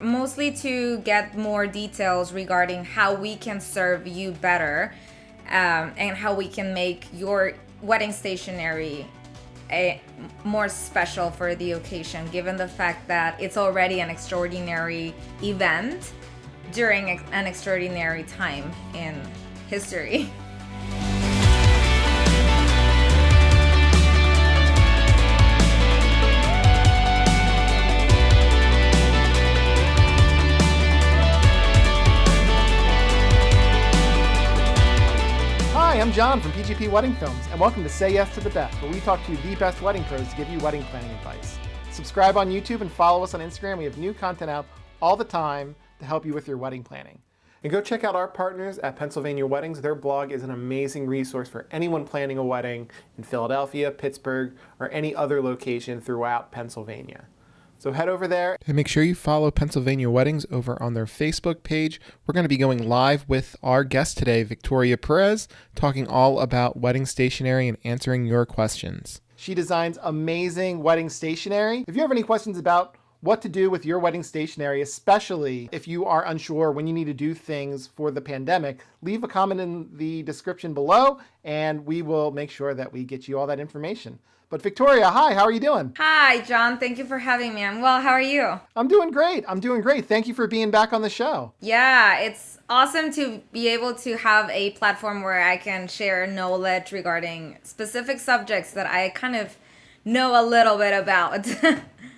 Mostly to get more details regarding how we can serve you better, and how we can make your wedding stationery more special for the occasion, given the fact that it's already an extraordinary event during an extraordinary time in history. Hi, I'm John from PGP Wedding Films, and welcome to Say Yes to the Best, where we talk to the best wedding pros to give you wedding planning advice. Subscribe on YouTube and follow us on Instagram. We have new content out all the time to help you with your wedding planning. And go check out our partners at Pennsylvania Weddings. Their blog is an amazing resource for anyone planning a wedding in Philadelphia, Pittsburgh, or any other location throughout Pennsylvania. So head over there and make sure you follow Pennsylvania Weddings over on their Facebook page. We're going to be going live with our guest today, Victoria Perez, talking all about wedding stationery and answering your questions. She designs amazing wedding stationery. If you have any questions about what to do with your wedding stationery, especially if you are unsure when you need to do things for the pandemic, leave a comment in the description below and we will make sure that we get you all that information. But Victoria, hi, how are you doing? Hi, John. Thank you for having me. I'm well. How are you? I'm doing great. Thank you for being back on the show. Yeah, it's awesome to be able to have a platform where I can share knowledge regarding specific subjects that I kind of know a little bit about.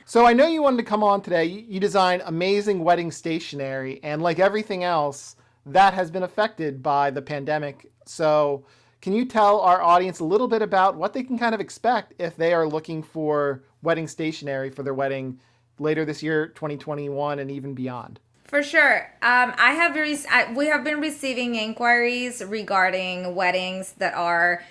So I know you wanted to come on today. You design amazing wedding stationery, and like everything else, that has been affected by the pandemic. So can you tell our audience a little bit about what they can kind of expect if they are looking for wedding stationery for their wedding later this year, 2021, and even beyond? For sure. We have been receiving inquiries regarding weddings that are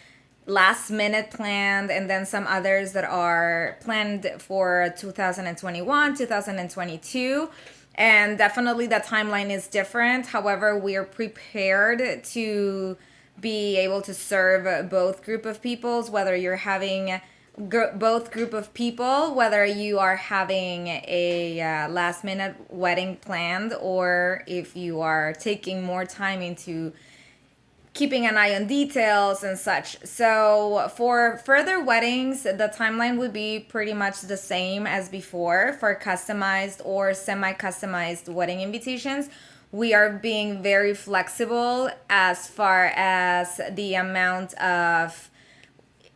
last minute planned, and then some others that are planned for 2021, 2022. And definitely the timeline is different. However, we are prepared to be able to serve both group of peoples, whether you're having both group of people, whether you are having a last minute wedding planned, or if you are taking more time into keeping an eye on details and such. So for further weddings, the timeline would be pretty much the same as before for customized or semi-customized wedding invitations. We are being very flexible as far as the amount of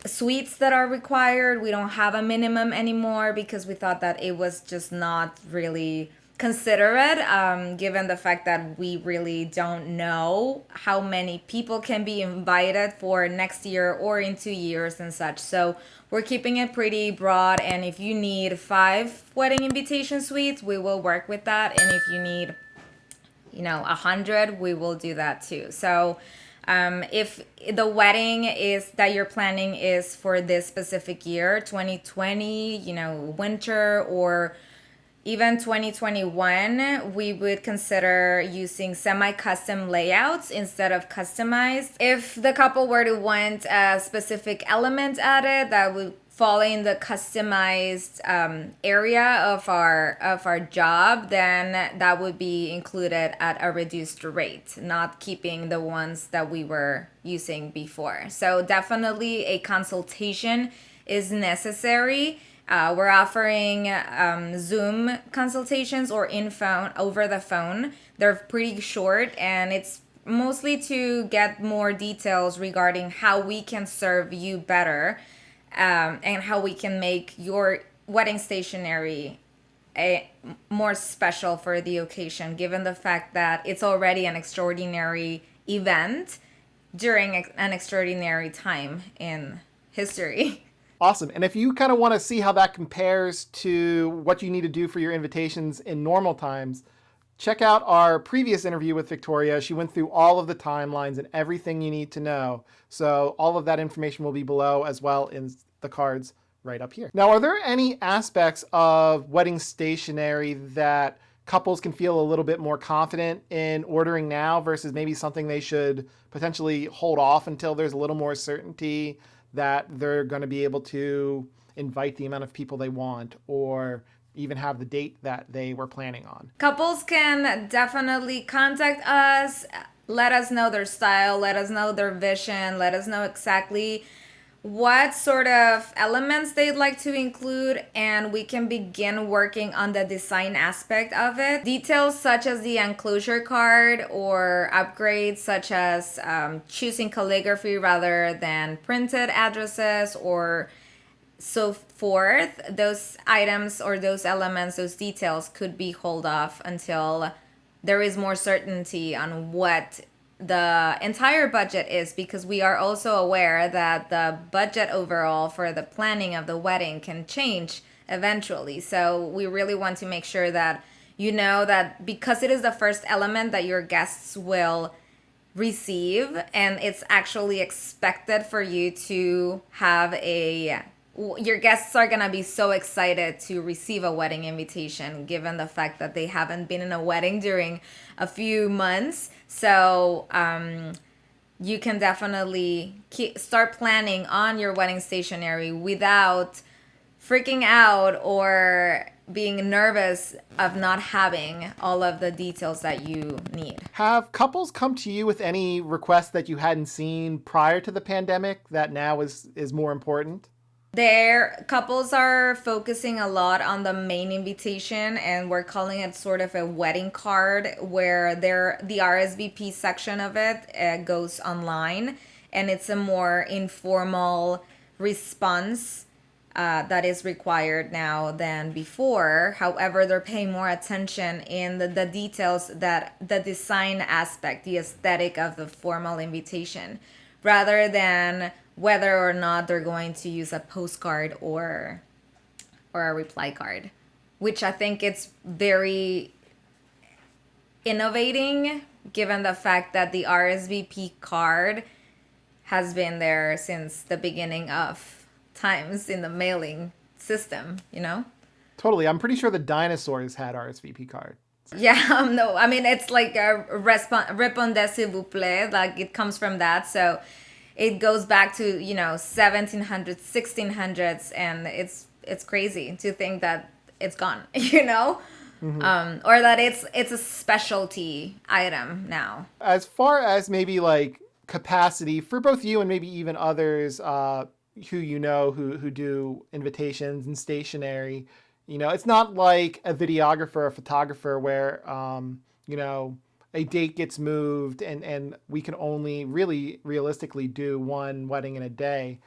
suites that are required. We don't have a minimum anymore because we thought that it was just not really considerate, given the fact that we really don't know how many people can be invited for next year or in 2 years and such. So we're keeping it pretty broad, and if you need 5 wedding invitation suites, we will work with that. And if you need 100, we will do that too. So if the wedding is that you're planning is for this specific year, 2020, winter, or even 2021, we would consider using semi-custom layouts instead of customized. If the couple were to want a specific element added, that would fall in the customized area of our job, then that would be included at a reduced rate, not keeping the ones that we were using before. So definitely a consultation is necessary. We're offering Zoom consultations or over the phone. They're pretty short, and it's mostly to get more details regarding how we can serve you better, and how we can make your wedding stationery more special for the occasion, given the fact that it's already an extraordinary event during an extraordinary time in history. Awesome. And if you kind of want to see how that compares to what you need to do for your invitations in normal times, check out our previous interview with Victoria. She went through all of the timelines and everything you need to know. So all of that information will be below, as well in the cards right up here. Now, are there any aspects of wedding stationery that couples can feel a little bit more confident in ordering now versus maybe something they should potentially hold off until there's a little more certainty that they're going to be able to invite the amount of people they want, or even have the date that they were planning on? Couples can definitely contact us, let us know their style, let us know their vision, let us know exactly what sort of elements they'd like to include, and we can begin working on the design aspect of it. Details such as the enclosure card or upgrades such as choosing calligraphy rather than printed addresses or so forth, those items or those elements, those details could be hold off until there is more certainty on what the entire budget is, because we are also aware that the budget overall for the planning of the wedding can change eventually. So we really want to make sure that you know that because it is the first element that your guests will receive, and it's actually expected for you to have your guests are gonna be so excited to receive a wedding invitation given the fact that they haven't been in a wedding during a few months. So you can definitely start planning on your wedding stationery without freaking out or being nervous of not having all of the details that you need. Have couples come to you with any requests that you hadn't seen prior to the pandemic that now is more important? Their couples are focusing a lot on the main invitation, and we're calling it sort of a wedding card, where the RSVP section of it goes online, and it's a more informal response that is required now than before. However, they're paying more attention in the details, that the design aspect, the aesthetic of the formal invitation, rather than whether or not they're going to use a postcard or a reply card, which I think it's very innovating given the fact that the RSVP card has been there since the beginning of times in the mailing system, you know? Totally. I'm pretty sure the dinosaurs had RSVP cards. Yeah, no, I mean, it's like a répondez s'il vous plaît, like it comes from that. So it goes back to 1700s, 1600s, and it's crazy to think that it's gone, or that it's a specialty item now. As far as maybe like capacity for both you and maybe even others who who do invitations and stationery, it's not like a videographer or photographer where a date gets moved and we can only really realistically do one wedding in a day.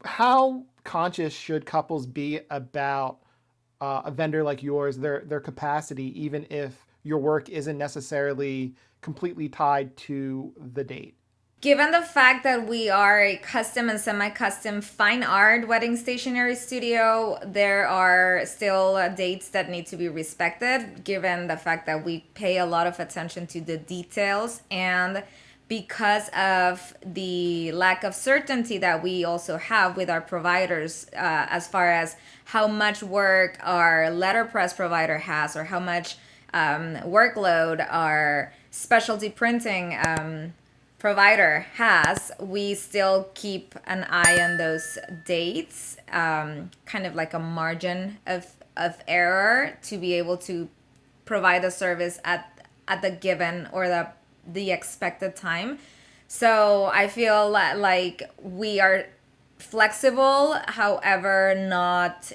How conscious should couples be about a vendor like yours, their capacity, even if your work isn't necessarily completely tied to the date? Given the fact that we are a custom and semi-custom fine art wedding stationery studio, there are still dates that need to be respected, given the fact that we pay a lot of attention to the details, and because of the lack of certainty that we also have with our providers as far as how much work our letterpress provider has, or how much workload our specialty printing provider has, we still keep an eye on those dates, kind of like a margin of error, to be able to provide a service at the given or the expected time. So I feel like we are flexible, however not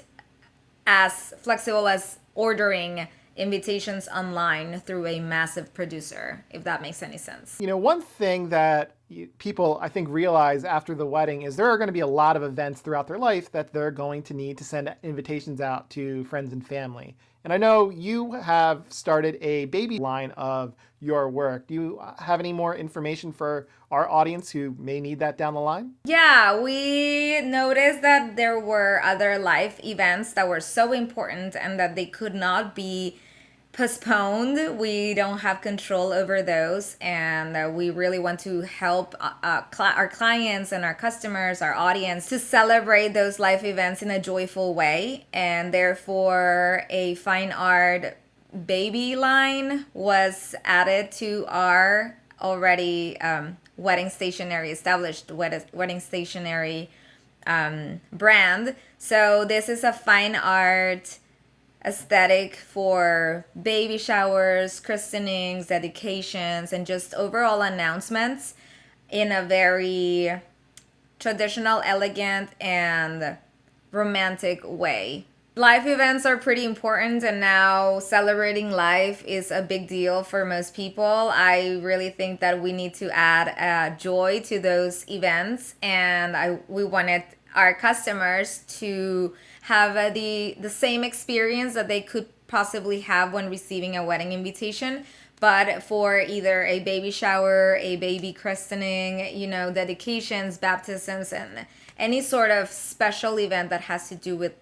as flexible as ordering invitations online through a massive producer, if that makes any sense. One thing that people, I think, realize after the wedding is there are going to be a lot of events throughout their life that they're going to need to send invitations out to friends and family. And I know you have started a baby line of your work. Do you have any more information for our audience who may need that down the line? Yeah, we noticed that there were other life events that were so important and that they could not be postponed. We don't have control over those, and we really want to help our clients and our customers, our audience, to celebrate those life events in a joyful way. And therefore, a fine art baby line was added to our already established wedding stationery brand. So this is a fine art aesthetic for baby showers, christenings, dedications, and just overall announcements in a very traditional, elegant, and romantic way. Life events are pretty important, and now celebrating life is a big deal for most people. I really think that we need to add joy to those events, and we wanted our customers to have the same experience that they could possibly have when receiving a wedding invitation, but for either a baby shower, a baby christening, dedications, baptisms, and any sort of special event that has to do with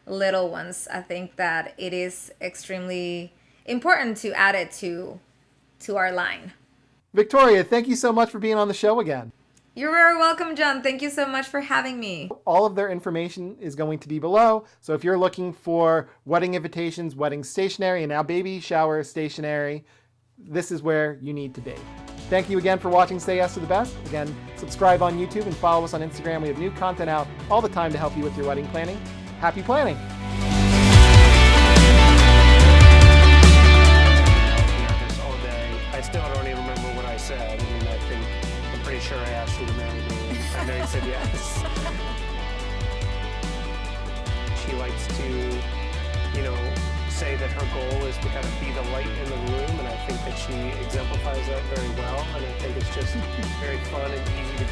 little ones. I think that it is extremely important to add it to our line. Victoria, thank you so much for being on the show again. You're very welcome, John. Thank you so much for having me. All of their information is going to be below. So if you're looking for wedding invitations, wedding stationery, and now baby shower stationery, this is where you need to be. Thank you again for watching Say Yes to the Best. Again, subscribe on YouTube and follow us on Instagram. We have new content out all the time to help you with your wedding planning. Happy planning! This all day. I still don't even remember what I said. I mean, I'm pretty sure I asked you to marry me. I know you said yes. She likes to, say that her goal is to kind of be the light in the room, and I think that she exemplifies that very well. And I think it's just very fun and easy to